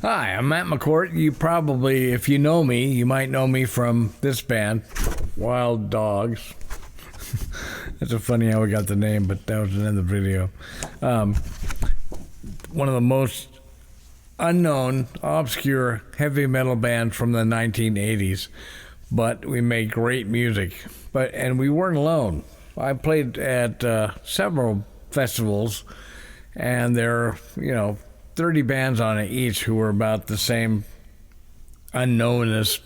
Hi, I'm Matt McCourt. You probably, if you know me, you might know me from this band, Wild Dogs. That's so funny how we got the name, but that was another video. One of the most unknown, obscure heavy metal bands from the 1980s, but we made great music. And we weren't alone. I played at several festivals, and there are, 30 bands on it each who were about the same unknownness,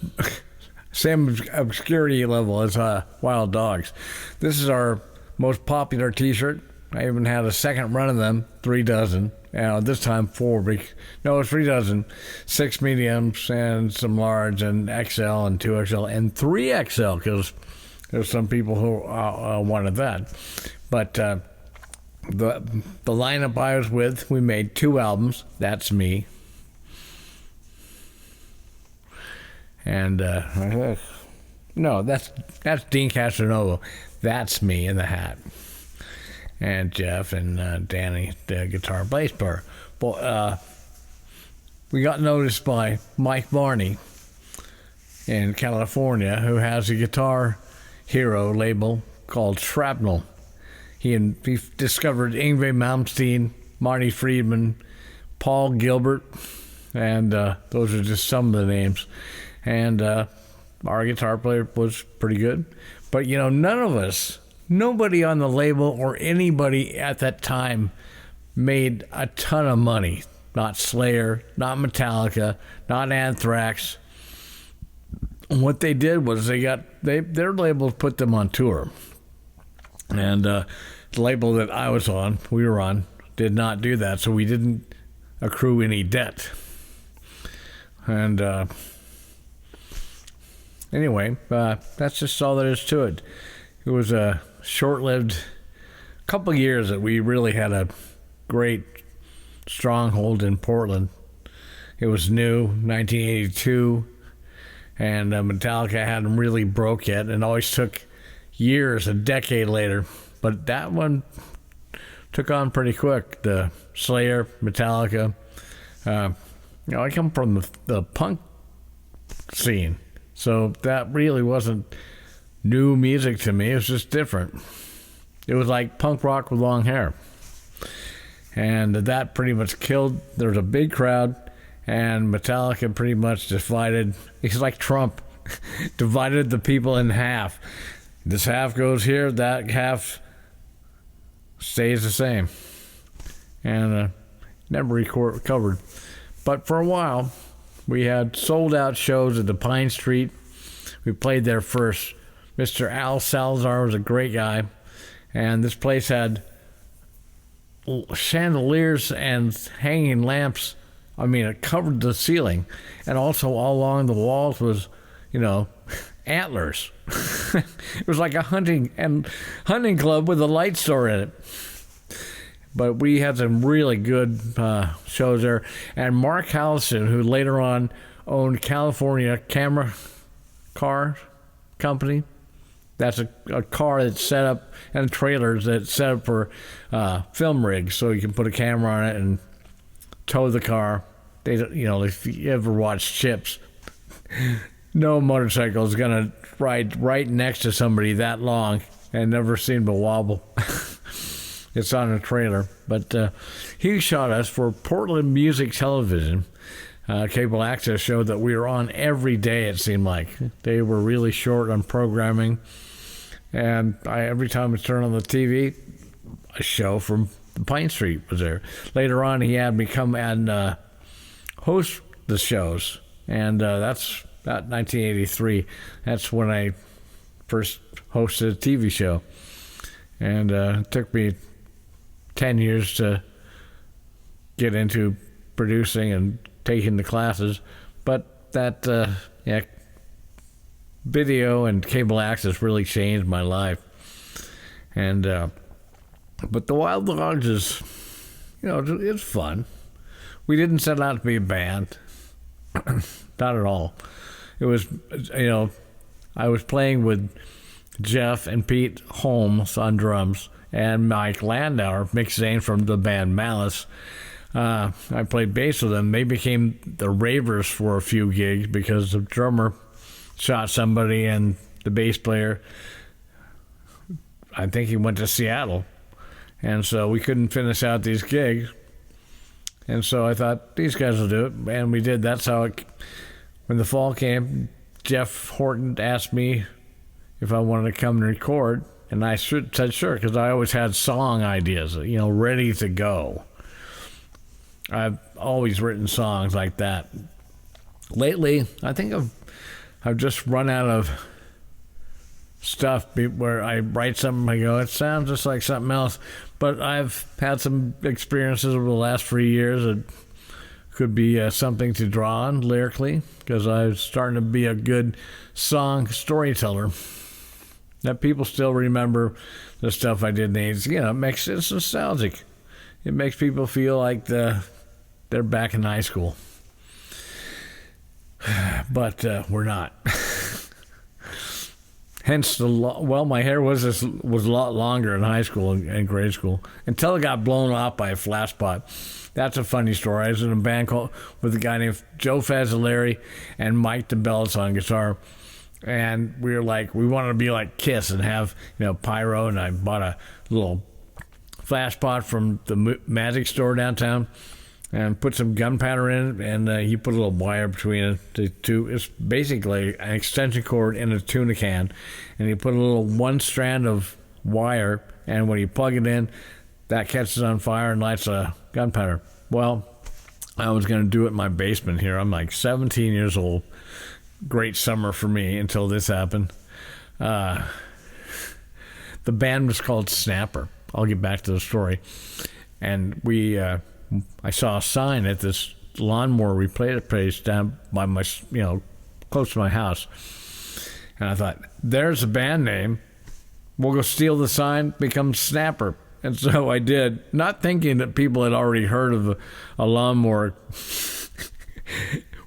same obscurity level as Wild Dogs. This is our most popular t-shirt. I even had a second run of them, 3 dozen. This time 4. No, it's 3 dozen. 6 mediums and some large and XL and 2XL and 3XL because there's some people who wanted that. But the lineup I was with, we made 2 albums. That's me. And no, that's Dean Castronovo. That's me in the hat. And Jeff and Danny, the guitar bass player. But we got noticed by Mike Varney in California, who has a Guitar Hero label called Shrapnel. He discovered Yngwie Malmsteen, Marty Friedman, Paul Gilbert, and those are just some of the names. And our guitar player was pretty good. But, nobody on the label or anybody at that time made a ton of money. Not Slayer, not Metallica, not Anthrax. And what they did was their label put them on tour. And the label that we were on, did not do that, so we didn't accrue any debt. And anyway, that's just all there is to it. It was a short-lived couple of years that we really had a great stronghold in Portland. It was new, 1982, and Metallica hadn't really broke yet, and always took years, a decade later. But that one took on pretty quick. The Slayer, Metallica. I come from the punk scene, so that really wasn't new music to me. It was just different. It was like punk rock with long hair. And that pretty much killed. There was a big crowd, and Metallica pretty much divided. It's like Trump, divided the people in half. This half goes here, that half stays the same. And never recovered. But for a while, we had sold-out shows at the Pine Street. We played there first. Mr. Al Salazar was a great guy. And this place had chandeliers and hanging lamps. It covered the ceiling. And also all along the walls was, antlers. It was like a hunting club with a light store in it. But we had some really good shows there. And Mark Hallison, who later on owned California Camera Car Company. That's a car that's set up, and trailers that's set up for film rigs, so you can put a camera on it and tow the car. If you ever watch Chips, no motorcycle is going to ride right next to somebody that long and never seem to wobble. It's on a trailer. But he shot us for Portland Music Television. Cable access showed that we were on every day, it seemed like. They were really short on programming. And every time I turned on the TV, a show from the Pine Street was there. Later on, he had me come and host the shows. And that's about 1983. That's when I first hosted a TV show. And it took me 10 years to get into producing and taking the classes. But that, video and cable access really changed my life. And but the Wild Dogs is, it's fun. We didn't set out to be a band. Not at all. It was, I was playing with Jeff and Pete Holmes on drums and Mike Landauer, Mick Zane from the band Malice, I played bass with them. They became the Ravers for a few gigs because the drummer shot somebody and the bass player, I think he went to Seattle. And so we couldn't finish out these gigs. And so I thought, these guys will do it. And we did. That's how when the fall came, Jeff Horton asked me if I wanted to come and record. And I said sure, because I always had song ideas, ready to go. I've always written songs like that. Lately, I think I've just run out of stuff where I write something, I go, it sounds just like something else. But I've had some experiences over the last 3 years that could be something to draw on lyrically, because I was starting to be a good song storyteller. That people still remember the stuff I did in the 80s. It's nostalgic. It makes people feel like they're back in high school. But we're not. Hence my hair was a lot longer in high school and grade school until it got blown off by a flat spot. That's a funny story. I was in a band with a guy named Joe Fazzolari and Mike DeBellis on guitar. And we were like, we wanted to be like Kiss and have, pyro. And I bought a little flash pot from the magic store downtown and put some gunpowder in it. And he put a little wire between the two. It's basically an extension cord in a tuna can. And he put a little one strand of wire. And when you plug it in, that catches on fire and lights a gunpowder. Well, I was going to do it in my basement here. I'm like 17 years old. Great summer for me until this happened. The band was called Snapper. I'll get back to the story. And I saw a sign at this lawnmower repair place down by my, close to my house. And I thought, there's a band name. We'll go steal the sign, become Snapper. And so I did, not thinking that people had already heard of a lawnmower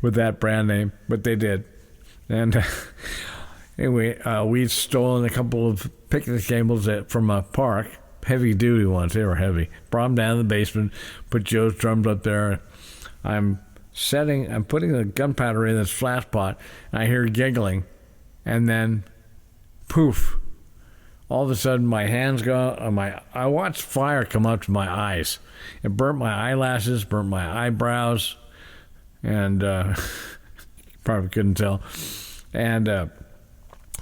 with that brand name, but they did. And anyway, we'd stolen a couple of picnic tables from a park, heavy duty ones. They were heavy. Brought them down to the basement, put Joe's drums up there. I'm putting the gunpowder in this flash pot, and I hear giggling, and then poof. All of a sudden, my hands go, I watched fire come up to my eyes. It burnt my eyelashes, burnt my eyebrows, and probably couldn't tell. And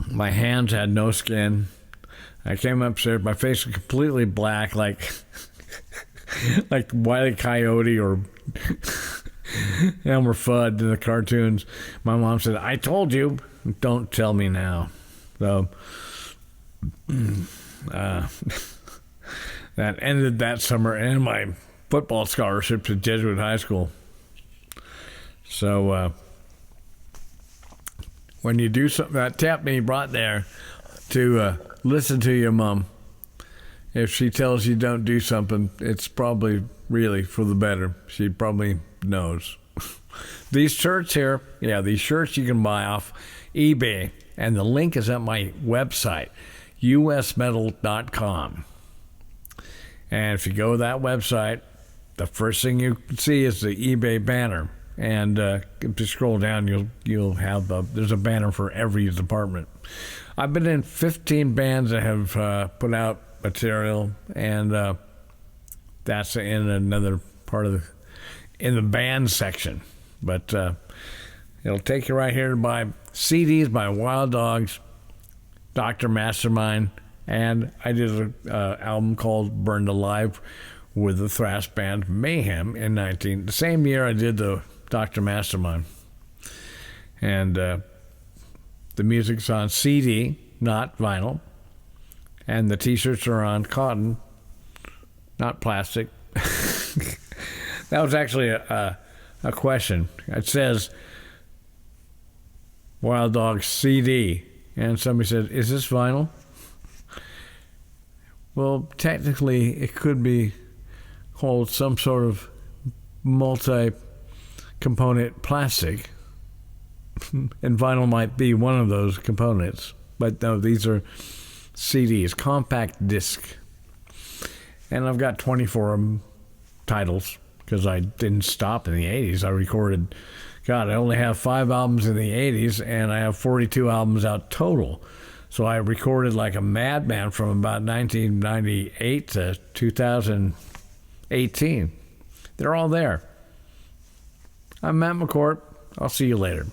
my hands had no skin. I came upstairs, my face was completely black, like Wile E. Coyote or Elmer Fudd in the cartoons. My mom said, I told you, don't tell me now. So that ended that summer and my football scholarship to Jesuit High School. So when you do something, that tap me brought there to listen to your mom. If she tells you don't do something, it's probably really for the better. She probably knows. These shirts here, these shirts you can buy off eBay, and the link is at my website, usmetal.com. And if you go to that website, the first thing you see is the eBay banner. And if you scroll down, you'll have there's a banner for every department. I've been in 15 bands that have put out material, and that's in another part of in the band section. But it'll take you right here to buy CDs by Wild Dogs, Dr. Mastermind, and I did an album called Burned Alive with the thrash band Mayhem in the same year I did the Dr. Mastermind. And the music's on CD, not vinyl, and the t-shirts are on cotton, not plastic. That was actually a question. It says Wild Dogs CD, and somebody said, is this vinyl? Well, technically it could be called some sort of multi-component plastic, and vinyl might be one of those components. But no, these are CDs, compact disc. And I've got 24 titles, because I didn't stop in the 80s. I recorded, God, I only have 5 albums in the 80s, and I have 42 albums out total. So I recorded like a madman from about 1998 to 2018. They're all there. I'm Matt McCourt. I'll see you later.